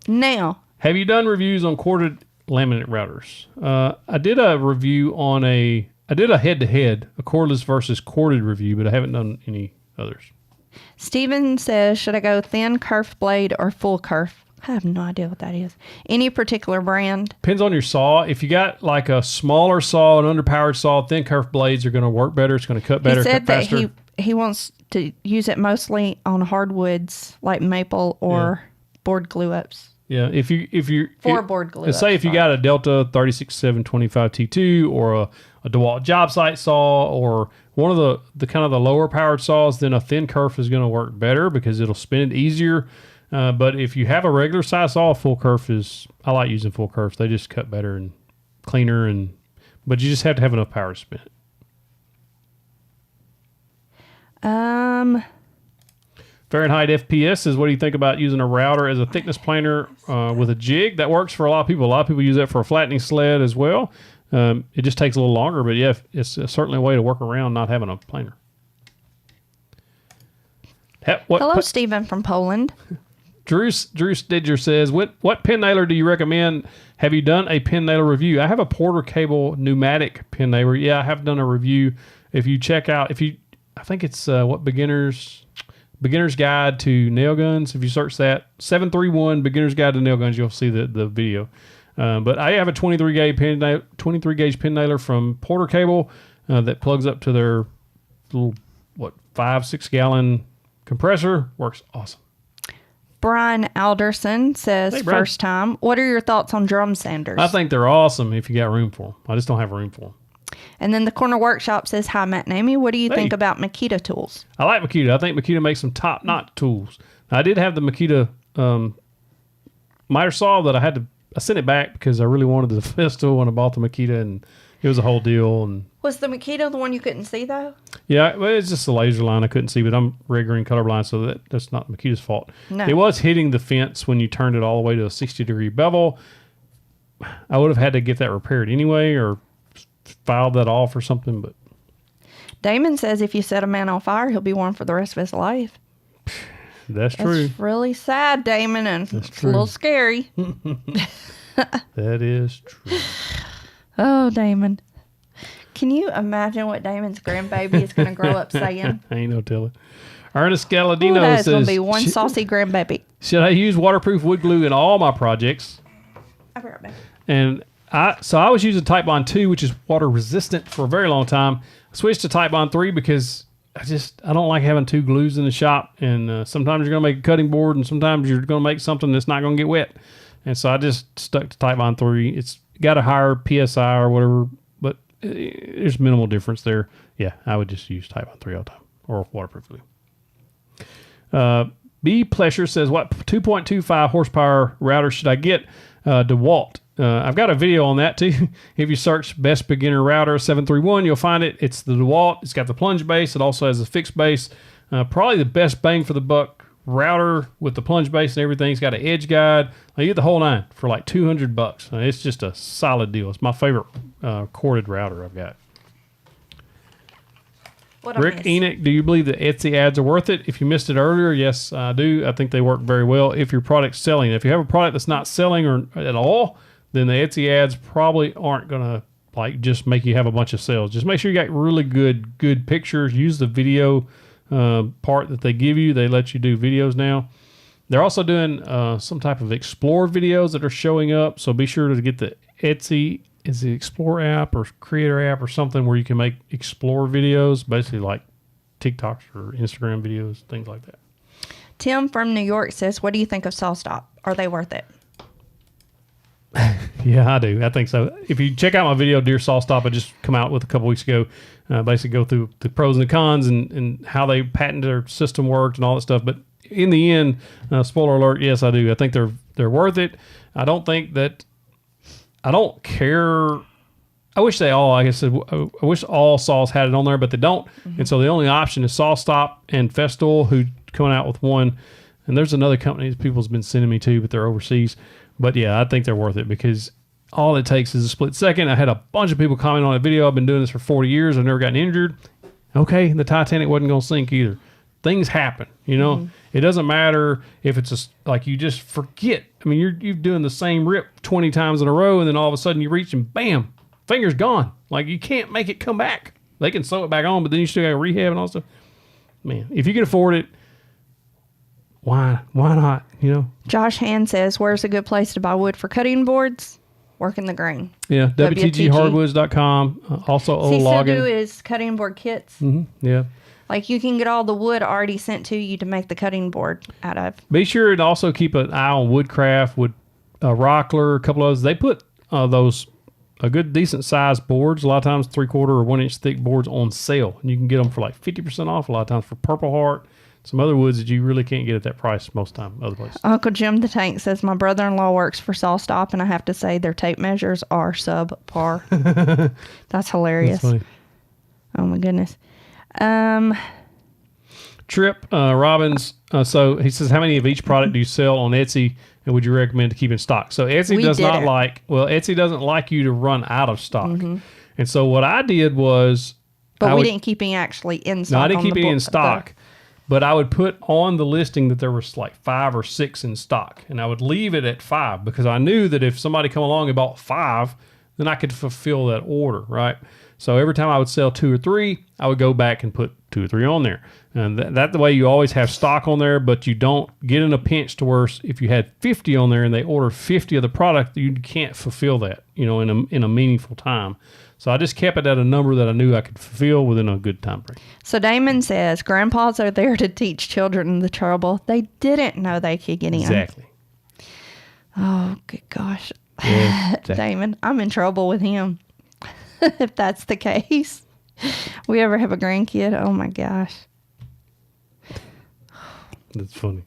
Now, have you done reviews on corded laminate routers? I did a review on I did a head-to-head, a cordless versus corded review, but I haven't done any others. Steven says, should I go thin kerf blade or full kerf? I have no idea what that is. Any particular brand? Depends on your saw. If you got like a smaller saw, an underpowered saw, thin kerf blades are going to work better. It's going to cut better, cut faster. He said that he wants to use it mostly on hardwoods like maple or board glue ups. Yeah, if you board glue ups. Say if you got a Delta 36725 T2 or a DeWalt job site saw or one of the kind of the lower powered saws, then a thin kerf is going to work better because it'll spin it easier. But if you have a regular size saw, full kerf I like using full kerfs. They just cut better and cleaner, but you just have to have enough power to spin it. Fahrenheit FPS says, what do you think about using a router as a thickness planer with a jig? That works for a lot of people. A lot of people use that for a flattening sled as well. It just takes a little longer, but yeah, it's certainly a way to work around not having a planer. Hello, Stephen from Poland. Drew Stidger says, what pin nailer do you recommend? Have you done a pin nailer review? I have a Porter Cable pneumatic pin nailer. Yeah, I have done a review. If you check out, I think it's Beginner's Guide to Nail Guns. If you search that, 731 Beginner's Guide to Nail Guns, you'll see the video. But I have a 23 gauge pin nailer from Porter Cable that plugs up to their little 5-6 gallon compressor. Works awesome. Brian Alderson says, hey, first time, what are your thoughts on drum sanders? I think they're awesome if you got room for them. I just don't have room for them. And then the Corner Workshop says, hi, Matt and Amy. What do you think about Makita tools? I like Makita. I think Makita makes some top-notch tools. I did have the Makita miter saw that I sent it back because I really wanted the Festool when I bought the Makita, and it was a whole deal. And was the Makita the one you couldn't see, though? Yeah, well, it's just a laser line I couldn't see, but I'm red green colorblind, so that's not Makita's fault. No. It was hitting the fence when you turned it all the way to a 60-degree bevel. I would have had to get that repaired anyway or filed that off or something. But Damon says if you set a man on fire, he'll be warm for the rest of his life. That's true. It's really sad, Damon, and it's a little scary. That is true. Oh, Damon. Can you imagine what Damon's grandbaby is going to grow up saying? Ain't no telling. Ernest Galadino that is says, going to be one saucy grandbaby. Should I use waterproof wood glue in all my projects? I'll be right back. And I was using Type Bond 2, which is water resistant for a very long time. I switched to Type Bond 3 because I don't like having two glues in the shop. And sometimes you're going to make a cutting board, and sometimes you're going to make something that's not going to get wet. And so I just stuck to Type Bond 3. It's got a higher PSI or whatever, but there's minimal difference there. Yeah, I would just use Type Bond 3 all the time, or waterproof glue. B. Pleasure says, what 2.25 horsepower router should I get? DeWalt. I've got a video on that too. If you search best beginner router 731, you'll find it. It's the DeWalt. It's got the plunge base. It also has a fixed base. Probably the best bang for the buck router with the plunge base and everything. It's got an edge guide. You get the whole nine for like $200. It's just a solid deal. It's my favorite corded router I've got. Rick Enoch, do you believe that Etsy ads are worth it? If you missed it earlier, yes, I do. I think they work very well if your product's selling. If you have a product that's not selling or at all, then the Etsy ads probably aren't going to like just make you have a bunch of sales. Just make sure you got really good pictures. Use the video part that they give you. They let you do videos now. They're also doing some type of Explore videos that are showing up. So be sure to get the Etsy. Is the Explore app or Creator app or something where you can make Explore videos, basically like TikToks or Instagram videos, things like that. Tim from New York says, what do you think of SawStop? Are they worth it? Yeah, I do. I think so. If you check out my video, Dear Sawstop, I just come out with a couple weeks ago, basically go through the pros and the cons and how they patent their system worked and all that stuff. But in the end, spoiler alert, yes, I do. I think they're worth it. I don't care. I wish they all, like I said, I wish all saws had it on there, but they don't. Mm-hmm. And so the only option is Sawstop and Festool, who coming out with one. And there's another company that people's been sending me to, but they're overseas. But yeah, I think they're worth it because all it takes is a split second. I had a bunch of people comment on a video. I've been doing this for 40 years. I've never gotten injured. Okay, the Titanic wasn't going to sink either. Things happen, you know. Mm-hmm. It doesn't matter if it's like you just forget. I mean, you're doing the same rip 20 times in a row, and then all of a sudden you reach and bam, finger's gone. Like you can't make it come back. They can sew it back on, but then you still got to rehab and all stuff. Man, if you can afford it, why not? You know. Josh Hand says, "Where's a good place to buy wood for cutting boards? Work in the grain." Yeah, WTGHardwoods.com. Also, old logging. do is cutting board kits. Mm-hmm. Yeah. Like you can get all the wood already sent to you to make the cutting board out of. Be sure to also keep an eye on Woodcraft, Rockler, a couple of those. They put those a good decent sized boards. A lot of times 3/4 or 1 inch thick boards on sale, and you can get them for like 50% off. A lot of times for Purple Heart. Some other woods that you really can't get at that price most time other places. Uncle Jim the Tank says, my brother-in-law works for Sawstop, and I have to say their tape measures are subpar. That's hilarious. That's funny. Oh, my goodness. Trip Robbins. So he says, how many of each product do you sell on Etsy, and would you recommend to keep in stock? So Etsy Etsy doesn't like you to run out of stock. Mm-hmm. And so what I did was... But we didn't keep any actually in stock. No, I didn't keep any in stock. But I would put on the listing that there was like 5 or 6 in stock. And I would leave it at 5 because I knew that if somebody come along and bought 5, then I could fulfill that order, right? So every time I would sell 2 or 3, I would go back and put 2 or 3 on there. And that the way you always have stock on there, but you don't get in a pinch to where if you had 50 on there and they order 50 of the product, you can't fulfill that, you know, in a meaningful time. So I just kept it at a number that I knew I could fulfill within a good time frame. So Damon says, grandpas are there to teach children the trouble they didn't know they could get in. Exactly. Oh, good gosh. Yeah, exactly. Damon, I'm in trouble with him if that's the case. We ever have a grandkid? Oh, my gosh. That's funny.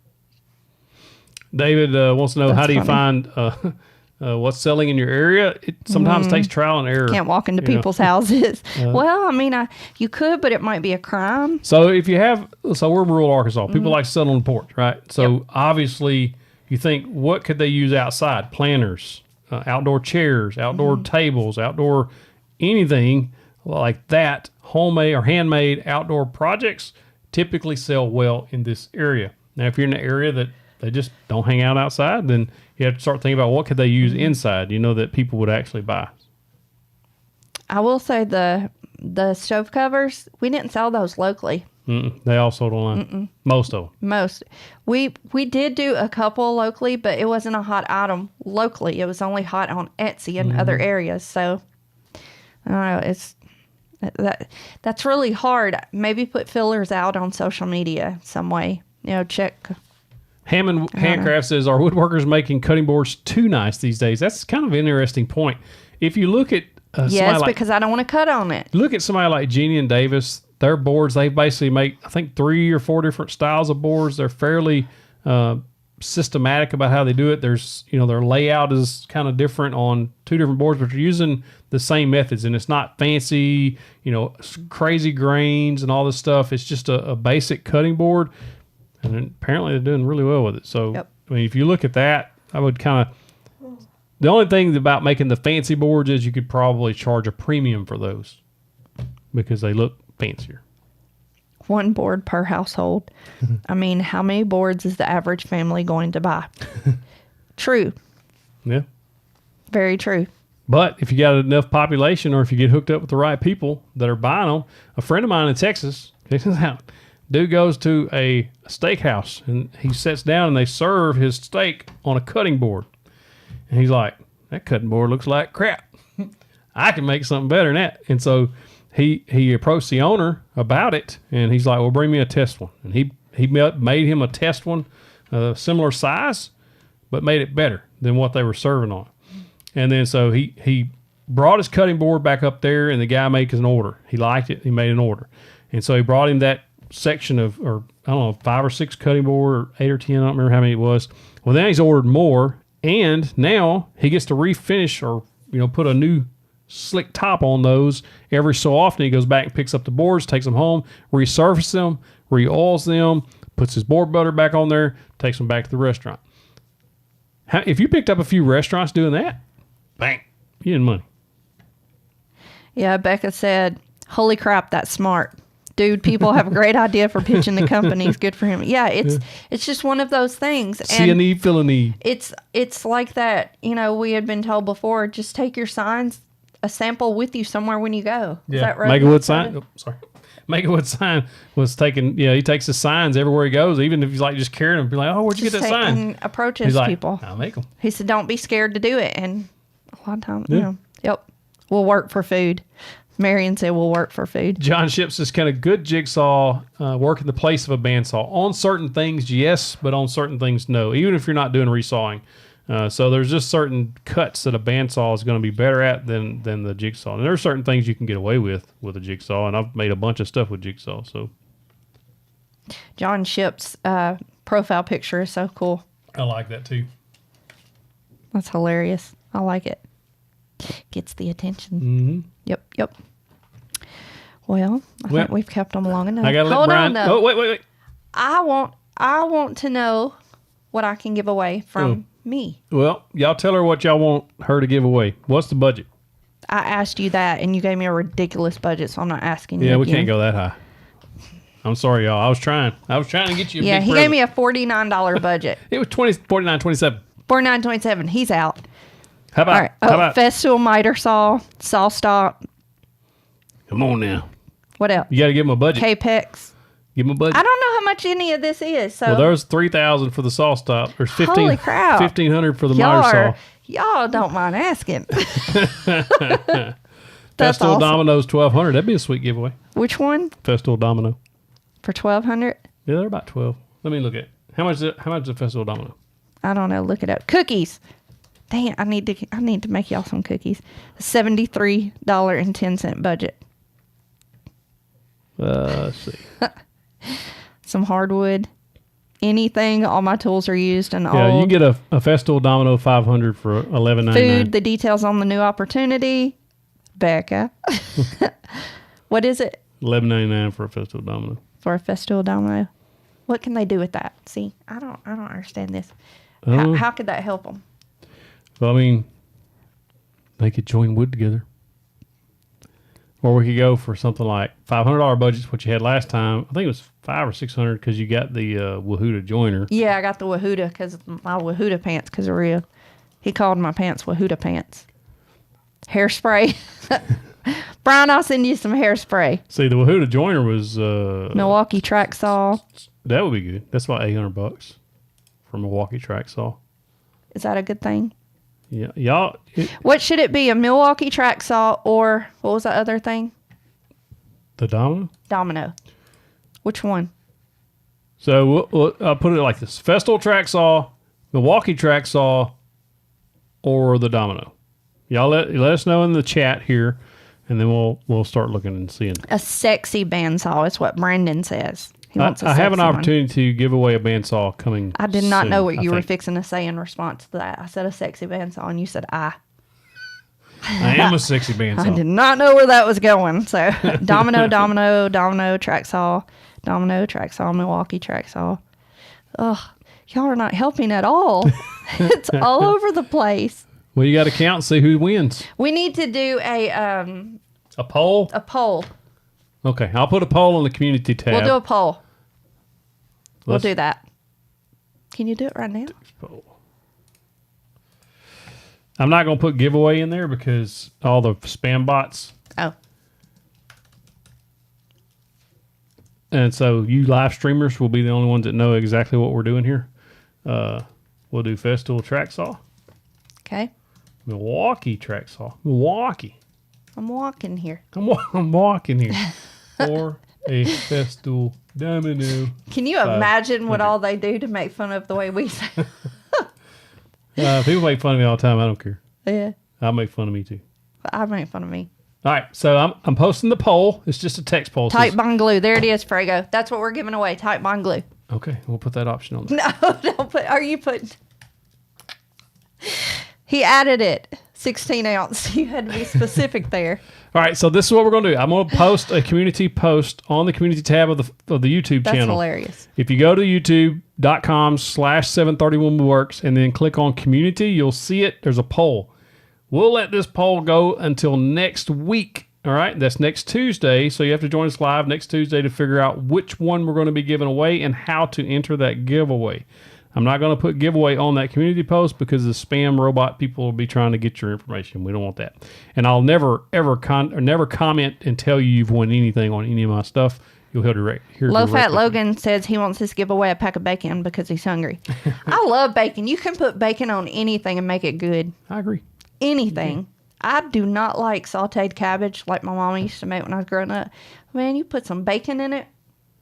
David wants to know, how do you find... what's selling in your area? It sometimes takes trial and error. Can't walk into people's houses. Well, I mean, you could, but it might be a crime. So if you have, we're in rural Arkansas. People like to sit on the porch, right? So obviously you think, what could they use outside? Planters, outdoor chairs, outdoor tables, outdoor anything like that. Homemade or handmade outdoor projects typically sell well in this area. Now, if you're in an area that they just don't hang out outside, then you have to start thinking about what could they use inside, you know, that people would actually buy. I will say the stove covers, we didn't sell those locally. They all sold online. Most of them. Most. We did do a couple locally, but it wasn't a hot item locally. It was only hot on Etsy and other areas. So, I don't know, that's really hard. Maybe put fillers out on social media some way. You know, check... Hammond Handcraft says, are woodworkers making cutting boards too nice these days? That's kind of an interesting point. If you look at... yes, because I don't want to cut on it. Look at somebody like Jeannie and Davis. Their boards, they basically make, I think, 3 or 4 different styles of boards. They're fairly systematic about how they do it. There's, you know, their layout is kind of different on 2 different boards, but they're using the same methods. And it's not fancy, you know, crazy grains and all this stuff. It's just a basic cutting board. And apparently they're doing really well with it. So, I mean, if you look at that, I would kind of... The only thing about making the fancy boards is you could probably charge a premium for those because they look fancier. 1 board per household. I mean, how many boards is the average family going to buy? True. Yeah. Very true. But if you got enough population or if you get hooked up with the right people that are buying them, a friend of mine in Texas, check this out. Dude goes to a steakhouse and he sits down and they serve his steak on a cutting board. And he's like, that cutting board looks like crap. I can make something better than that. And so he approached the owner about it and he's like, well, bring me a test one. And he made him a test one, similar size, but made it better than what they were serving on. And then so he brought his cutting board back up there, and the guy made an order. He liked it. He made an order. And so he brought him that section of, or I don't know, 5 or 6 cutting board, or 8 or 10. I don't remember how many it was. Well, then he's ordered more, and now he gets to refinish or, put a new slick top on those every so often. He goes back and picks up the boards, takes them home, resurfaces them, re-oils them, puts his board butter back on there, takes them back to the restaurant. If you picked up a few restaurants doing that, bang, you get money. Yeah, Becca said, holy crap, that's smart. Dude, people have a great idea for pitching the companies. Good for him. Yeah, it's just one of those things. See a need, fill a need. It's like that, we had been told before, just take your signs, a sample with you somewhere when you go. Yeah. Is that right? Make-A-Wood sign. Oh, sorry. Make-A-Wood sign was taking, he takes his signs everywhere he goes, even if he's like just carrying them. Be like, oh, where'd you get that sign? And approaches people. I'll make them. He said, don't be scared to do it. And a lot of times, yep, we'll work for food. Marion said we'll work for food. John Ships says, can a good jigsaw work in the place of a bandsaw? On certain things, yes, but on certain things, no. Even if you're not doing resawing. So there's just certain cuts that a bandsaw is going to be better at than the jigsaw. And there are certain things you can get away with a jigsaw, and I've made a bunch of stuff with jigsaw. So John Ships' profile picture is so cool. I like that too. That's hilarious. I like it. Gets the attention. Mm-hmm. Yep. Well, I think we've kept them long enough. I got to let Brian. Oh, wait. I want to know what I can give away from me. Well, y'all tell her what y'all want her to give away. What's the budget? I asked you that, and you gave me a ridiculous budget, so I'm not asking you. Yeah, we can't go that high. I'm sorry, y'all. I was trying to get you a big he gave me a $49 budget. It was $49.27. $49.27. He's out. How about? All right. How about Festool miter saw, saw stock. Come on now. What else? You got to give him a budget. Capex. Give him a budget. I don't know how much any of this is. So there's $3,000 for the saw stop. There's holy crap. $1,500 for the miter saw. Y'all don't mind asking. Festool awesome. Domino's $1,200. That'd be a sweet giveaway. Which one? Festool Domino. For $1,200? Yeah, they're about 12. Let me look at it. How much is a Festool Domino? I don't know. Look it up. Cookies. Dang, I need to make y'all some cookies. $73.10 budget. Let's see. Some hardwood. Anything. All my tools are used and all. Yeah, you can get a Festool Domino 500 for $11.99. Food. The details on the new opportunity. Becca. What is it? $11.99 for a Festool Domino. For a Festool Domino. What can they do with that? See, I don't understand this. How could that help them? Well, I mean, they could join wood together. Or we could go for something like $500 budget's what you had last time. I think it was $500 or $600 because you got the Wahuda joiner. Yeah, I got the Wahuda because my Wahuda pants because of real. He called my pants Wahuda pants. Hairspray. Brian, I'll send you some hairspray. See, the Wahuda joiner was... Milwaukee track saw. That would be good. That's about $800 for Milwaukee track saw. Is that a good thing? Yeah, y'all. What should it be? A Milwaukee track saw or what was the other thing? The Domino? Domino. Which one? So I'll put it like this: Festool track saw, Milwaukee track saw, or the Domino. Y'all let us know in the chat here, and then we'll start looking and seeing. A sexy bandsaw is what Brandon says. I have an opportunity to give away a bandsaw coming. I did not know what you were fixing to say in response to that. I said a sexy bandsaw, and you said I am a sexy bandsaw. I did not know where that was going. So Domino track saw, Milwaukee track saw. Ugh, y'all are not helping at all. It's all over the place. Well, you got to count and see who wins. We need to do a poll. A poll. Okay, I'll put a poll on the community tab. We'll do a poll. We'll do that. Can you do it right now? I'm not going to put giveaway in there because all the spam bots. Oh. And so you live streamers will be the only ones that know exactly what we're doing here. We'll do Festool track saw. Okay. Milwaukee track saw. Milwaukee. I'm walking here. I'm walking here. Or a Festool Domino. Can you imagine what all they do to make fun of the way we say? People make fun of me all the time. I don't care. Yeah. I'll make fun of me too. I make fun of me. All right, so I'm posting the poll. It's just a text poll. Type bond glue. There it is, Frago. That's what we're giving away. Type bond glue. Okay, we'll put that option on there. No, don't put. Are you putting? He added it. 16 ounce. You had to be specific there. All right, so this is what we're going to do. I'm going to post a community post on the community tab of the YouTube That's channel. hilarious. If you go to youtube.com/731woodworks and then click on community, you'll see it. There's a poll. We'll let this poll go until next week. All right, that's next Tuesday. So you have to join us live next Tuesday to figure out which one we're going to be giving away and how to enter that giveaway. I'm not going to put giveaway on that community post because the spam robot people will be trying to get your information. We don't want that. And I'll never, ever never comment and tell you you've won anything on any of my stuff. You'll hear Low Fat Logan says he wants us to give away a pack of bacon because he's hungry. I love bacon. You can put bacon on anything and make it good. I agree. Anything. I do not like sauteed cabbage like my mama used to make when I was growing up. Man, you put some bacon in it.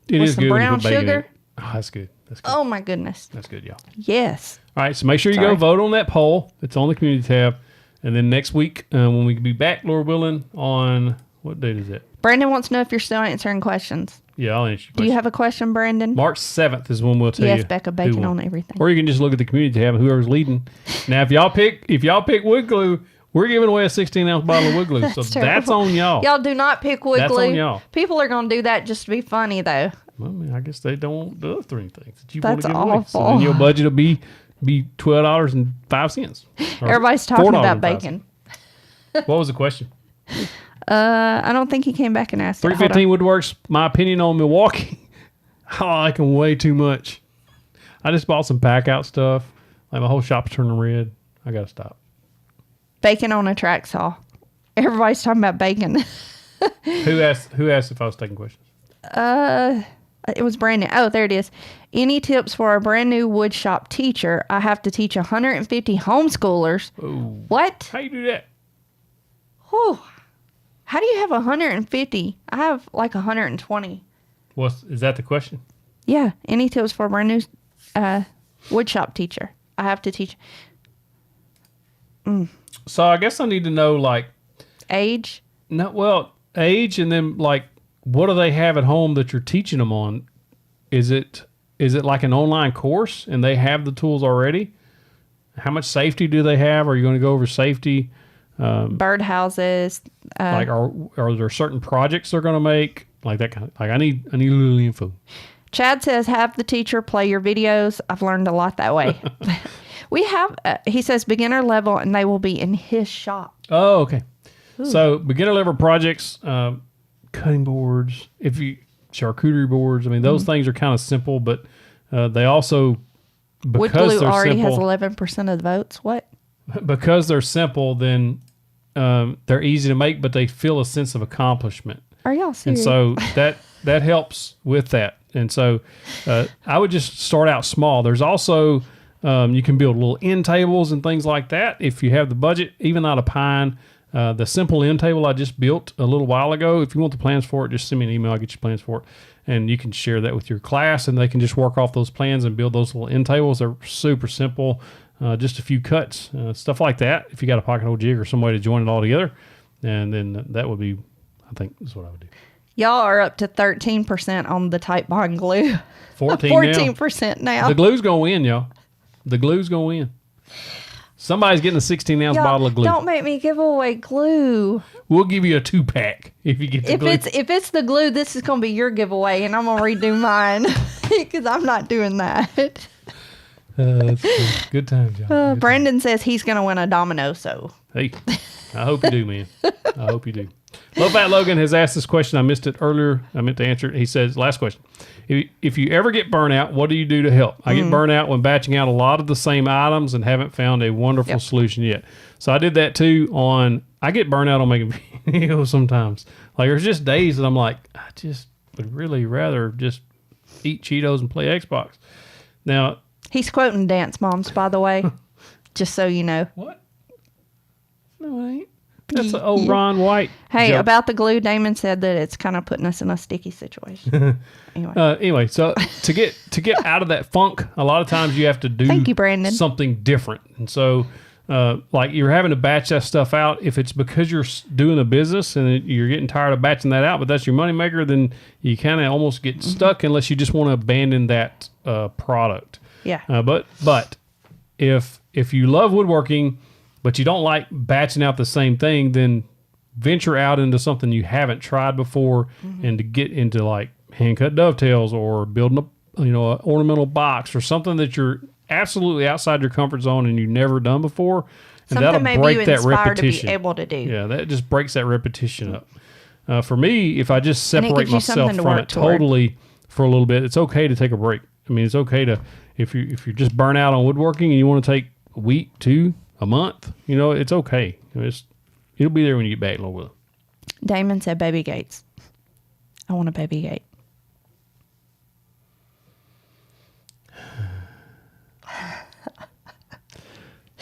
It with is some good brown when you put bacon in sugar. it. Oh, that's good. That's good. Oh my goodness. That's good, y'all. Yes. All right, so make sure you go vote on that poll. It's on the community tab. And then next week, when we can be back, Lord willing, on what date is it? Brandon wants to know if you're still answering questions. Yeah, I'll answer your Do you have a question, Brandon? March 7th is when we'll tell you. Yes, Becca, bacon on everything. Or you can just look at the community tab and whoever's leading. Now, if y'all pick wood glue, we're giving away a 16-ounce bottle of wood glue. So that's on y'all. Y'all do not pick wood glue. That's on y'all. People are going to do that just to be funny, though. Well, I mean, I guess they don't do other things that you That's want to give away. So awful. then your budget will be $12.05. Everybody's talking about bacon. What was the question? I don't think he came back and asked. 315 Woodworks, my opinion on Milwaukee. Oh, I like them way too much. I just bought some pack out stuff. Like my whole shop's turning red. I got to stop. Bacon on a track saw. Everybody's talking about bacon. Who asked if I was taking questions? It was Brandon. Oh, there it is. Any tips for a brand new wood shop teacher? I have to teach 150 homeschoolers. Ooh. What? How you do that? Whew. How do you have 150? I have like 120. Is that the question? Yeah. Any tips for a brand new wood shop teacher? I have to teach. So I guess I need to know like Age? No, well, age, and then like what do they have at home that you're teaching them on? Is it like an online course and they have the tools already? How much safety do they have? Are you going to go over safety? Birdhouses. Like are there certain projects they're going to make? Like that kind of, like I need a little info. Chad says, have the teacher play your videos. I've learned a lot that way. We have, he says, beginner level, and they will be in his shop. Oh, okay. Ooh. So beginner level projects, cutting boards, charcuterie boards. I mean, those things are kind of simple, but they also, because wood glue they're already simple, has 11% of the votes. What? Because they're simple, then they're easy to make, but they feel a sense of accomplishment. Are y'all serious? And so that helps with that. And so I would just start out small. There's also, you can build little end tables and things like that if you have the budget, even out of pine. The simple end table I just built a little while ago, if you want the plans for it, just send me an email. I'll get you plans for it. And you can share that with your class, and they can just work off those plans and build those little end tables. They're super simple, just a few cuts, stuff like that. If you got a pocket hole jig or some way to join it all together, and then that would be, I think, is what I would do. Y'all are up to 13% on the type bond glue. 14% now. The glue's going to win, y'all. The glue's going to win. Somebody's getting a 16-ounce bottle of glue. Don't make me give away glue. We'll give you a 2-pack if you get the glue. If it's the glue, this is going to be your giveaway, and I'm going to redo mine because I'm not doing that. That's good times, y'all. Brandon says he's going to win a domino, so. Hey, I hope you do, man. I hope you do. Low Fat Logan has asked this question. I missed it earlier. I meant to answer it. He says, last question. If you ever get burnout, what do you do to help? I get burnout when batching out a lot of the same items and haven't found a wonderful solution yet. So I did that too I get burnout on making videos sometimes. Like there's just days that I'm like, I just would really rather just eat Cheetos and play Xbox. Now. He's quoting Dance Moms, by the way, just so you know. What? No, I ain't. That's an old Ron White Hey, joke. about the glue, Damon said that it's kind of putting us in a sticky situation. Anyway, so to get out of that funk, a lot of times you have to do Thank you, Brandon. something different. And so like you're having to batch that stuff out. If it's because you're doing a business and you're getting tired of batching that out, but that's your moneymaker, then you kind of almost get stuck unless you just want to abandon that product. Yeah. But if you love woodworking, but you don't like batching out the same thing, then venture out into something you haven't tried before, and to get into like hand cut dovetails or building an ornamental box or something that you're absolutely outside your comfort zone and you've never done before, and something that'll maybe break you that inspired repetition. To be able to do. Yeah, that just breaks that repetition up. For me, if I just separate gives you myself something to from work it toward. totally for a little bit, it's okay to take a break. I mean, it's okay to if you're just burnt out on woodworking and you want to take a week, 2, a month, it's okay. It'll be there when you get back, Lord. Damon said baby gates. I want a baby gate.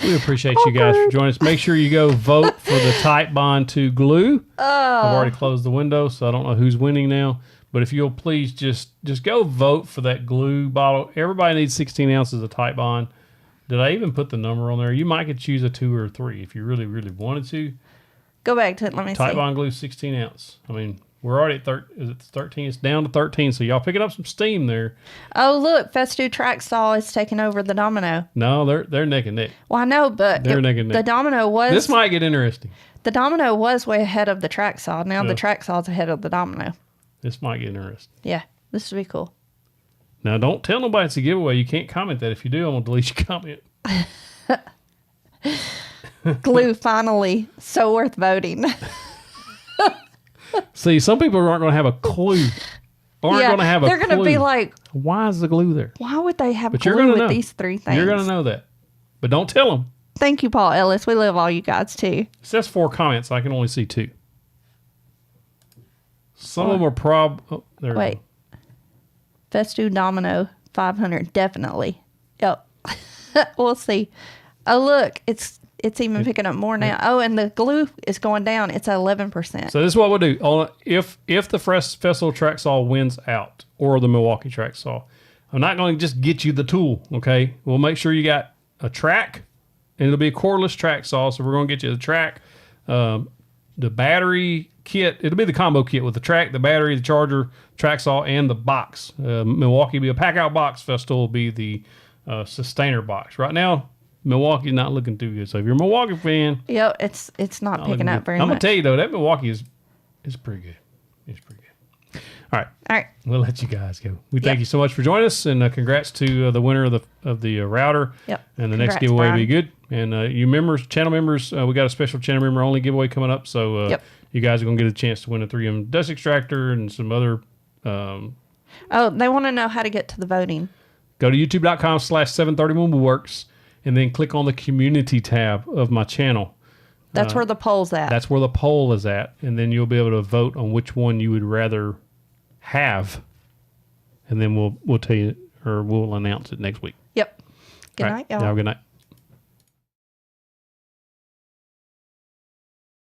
We appreciate you guys for joining us. Make sure you go vote for the Tight Bond to glue. I've already closed the window, so I don't know who's winning now. But if you'll please just go vote for that glue bottle. Everybody needs 16 ounces of Tight Bond. Did I even put the number on there? You might could choose a 2 or a 3 if you really, really wanted to. Go back to it. Let me see. Tight Bond glue, 16 ounce. I mean, we're already at is it 13? It's down to 13, so y'all picking up some steam there. Oh, look, Festu Track Saw is taking over the Domino. No, they're neck and neck. Well, I know, but They're neck and neck. The Domino was... This might get interesting. The Domino was way ahead of the Track Saw. Now the Track Saw's ahead of the Domino. This might get interesting. Yeah, this would be cool. Now, don't tell nobody it's a giveaway. You can't comment that. If you do, I'm going to delete your comment. Glue, finally. So worth voting. See, some people aren't going to have a clue. They're going to be like, why is the glue there? Why would they have But you're glue gonna with know. these 3 things? You're going to know that. But don't tell them. Thank you, Paul Ellis. We love all you guys, too. It says 4 comments. I can only see 2. Some of them are there we Wait. go. Festu Domino 500. Definitely. Yep. We'll see. Oh, look. It's even picking up more now. Oh, and the glue is going down. It's 11%. So this is what we'll do. If the Festool Track Saw wins out, or the Milwaukee Track Saw, I'm not going to just get you the tool, okay? We'll make sure you got a track, and it'll be a cordless track saw, so we're going to get you the track, the battery kit. It'll be the combo kit with the track, the battery, the charger, track saw, and the box. Milwaukee will be a pack-out box. Festool will be the sustainer box. Right now, Milwaukee's not looking too good. So if you're a Milwaukee fan... Yep, it's not picking up very much. I'm going to tell you, though, that Milwaukee is pretty good. It's pretty good. All right. We'll let you guys go. We thank you so much for joining us, and congrats to the winner of the router. Yep. And the next giveaway will be good. And you channel members, we got a special channel member only giveaway coming up. So you guys are going to get a chance to win a 3M dust extractor and some other... they want to know how to get to the voting. Go to youtube.com/730woodworks. And then click on the community tab of my channel. That's where the poll's at. That's where the poll is at. And then you'll be able to vote on which one you would rather have. And then we'll tell you, or we'll announce it next week. Yep. Good night, y'all. Have a good night.